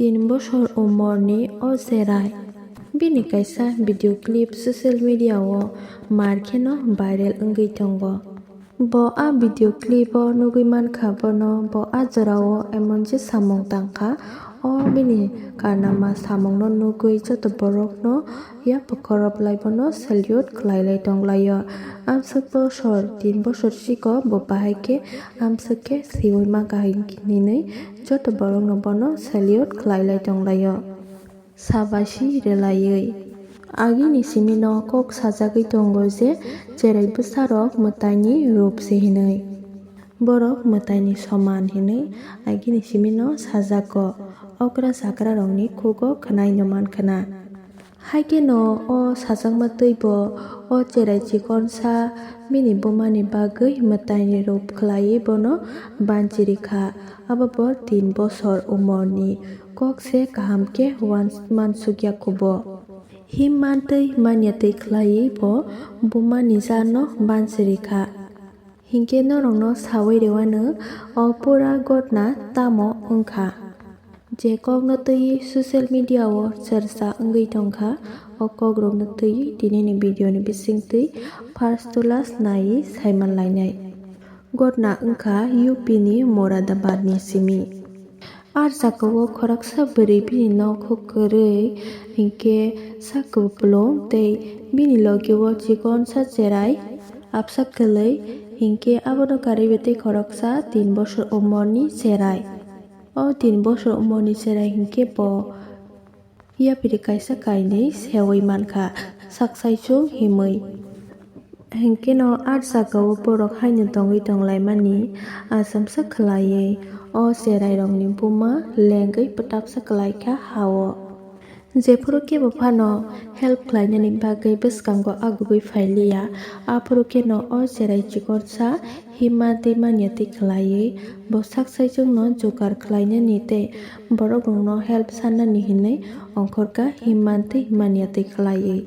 3 बोसोर उमरनि cherai bini kaisa video clip social media o markheno viral wngwi tongo। Bo a video clip o nugui mankha bono bo a jora o emon je samung tangkha o bini karnama samung no nugui joto borok no ya pokorok bono salute khlailai tonglaio। Amsuk bosor 3 bosor siko bo bahaike amsukke siwi mangka hinui joto borok no bono salute khlailai tonglaio sabasi relaioi। Agini simi no kok sajagui tongo je cherai bwsa rok mwtai ni roop se hinui borok mwtai ni soman hinui agini simi no sajago okra sakra rok ni kugo khnai no mankhana। Haike no o sajakma tui bo o cherai chikon sa bini buma ni bagui mwtai ni roop khlaiui bono banchirikha abo bo 3 bosor umor ni kok se kaham ke mansukya kubo him mantui maniatui khlaiui bo buma ni jar no banchirikha hingke norok no sawui rewano o pura gotna tamo wngkha je kok no tui social media o charcha wngwi tongkha o kok rok no tui dinai ni video ni bisingtui first tulas nai saimanlainai gotna wngkha UP ni Moradabad ni simi। Ar sakao khoraksa bwrwi bini nokho kwrwi hingke sakupulung tei bini logi o chikon sa cherai apsa kwlui hingke abono karibatui khoroksa 3 bosor umor ni cherai। O 3 bosor umor ni cherai hingke bo yapiri kaisa kainui sewi mankha saksaichung himui hingke no ar sakao borok haino tongwi tonglaimani achamsa khlaiui o cherai rok ni buma lengui pwtapsa klaikha ha o jephuru kebo phano help khlainani bagui bwskango agugui phailiya afuru keno o cherai chikon sa himmatui maniatui khlaiui bo saksaichung no jokar khlainani tei borok rok no help sanani hinui ongkhorka himmatui maniatui khlaiui।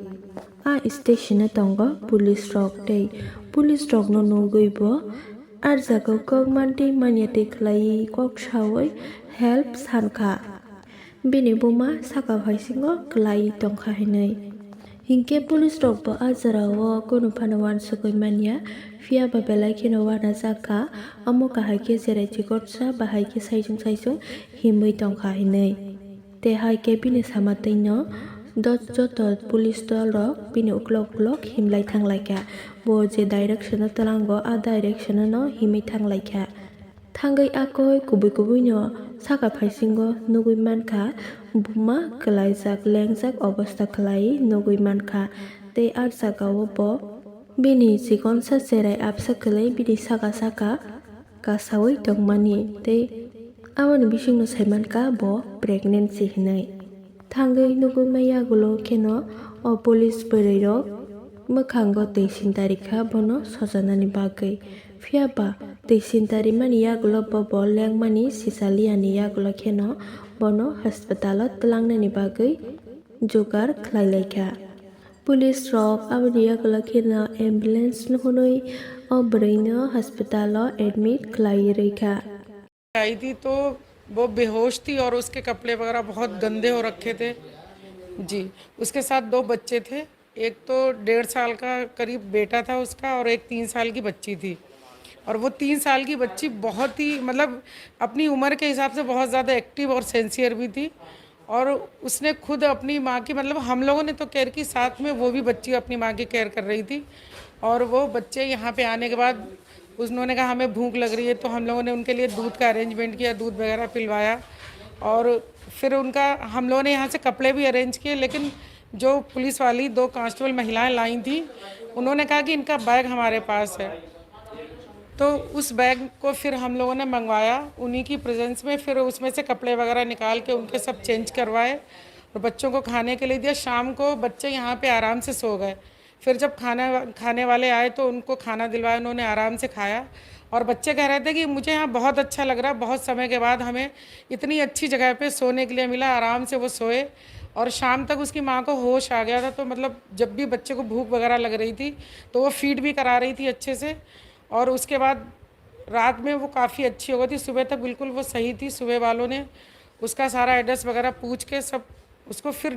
A station o tongo police rok tei police rok no nugui bo ar jagao kok mantui maniatui khlaiui kok sawui help sankha bini buma saka paisingo klai tongkha hinui hingke police rok bo a jora o kunu phano uansukui manya phiaba belai kheno uanajaka amo kahai ke cherai chikon sa bahai ke saisung himui tongkha hinui tei haike bini samatui no joto police dol rok bini uklok himlai thanglaikha bo je direction o tlango a direction no himui thanglaikha thangui akoi kubui no saka paisingo nugui mankha buma klaijak lengjak obostha khlaiui nugui mankha tei ar jagao bo bini chikon sa cherai apsa kwlui bini saka kasaui tongmani tei aboni bisingno saimankha bo pregnancy hinui thangui nugui maiyagulo kheno o police bwrwi rok mwkhango tui sintarikha bono sojanani bagui phiaba tui sintarimani yagulo bo lengmani sisaliyani yagulo kheno bono hospital o tlangnani bagui jogar khlailaikha। Police rok aboni yagulo kheno ambulance hunui o bwrwi no hospital o admit khlaiui रैखा। आई थी तो वो बेहोश थी और उसके कपड़े वगैरह बहुत गंदे हो रखे थे जी। उसके साथ 2 बच्चे थे, एक तो 1.5 साल का करीब बेटा था उसका और एक 3 साल की बच्ची थी। और वो 3 साल की बच्ची बहुत ही मतलब अपनी उम्र के हिसाब से बहुत ज़्यादा एक्टिव और सेंसियर भी थी और उसने खुद अपनी माँ की मतलब हम लोगों ने तो केयर की, साथ में वो भी बच्ची अपनी माँ की केयर कर रही थी। और वो बच्चे यहाँ पे आने के बाद उन्होंने कहा हमें भूख लग रही है तो हम लोगों ने उनके लिए दूध का अरेंजमेंट किया, दूध वगैरह पिलवाया और फिर उनका हम लोगों ने यहाँ से कपड़े भी अरेंज किए। लेकिन जो पुलिस वाली 2 कांस्टेबल महिलाएं लाई थी उन्होंने कहा कि इनका बैग हमारे पास है, तो उस बैग को फिर हम लोगों ने मंगवाया उन्हीं की प्रेजेंस में, फिर उसमें से कपड़े वगैरह निकाल के उनके सब चेंज करवाए और बच्चों को खाने के लिए दिया। शाम को बच्चे यहाँ पे आराम से सो गए। फिर जब खाने वाले आए तो उनको खाना दिलवाया, उन्होंने आराम से खाया और बच्चे कह रहे थे कि मुझे यहाँ बहुत अच्छा लग रहा है, बहुत समय के बाद हमें इतनी अच्छी जगह पे सोने के लिए मिला। आराम से वो सोए और शाम तक उसकी माँ को होश आ गया था। तो मतलब जब भी बच्चे को भूख वगैरह लग रही थी तो वो फीड भी करा रही थी अच्छे से और उसके बाद रात में वो काफ़ी अच्छी हो गई थी, सुबह तक बिल्कुल वो सही थी। सुबह वालों ने उसका सारा एड्रेस वगैरह पूछ के सब उसको फिर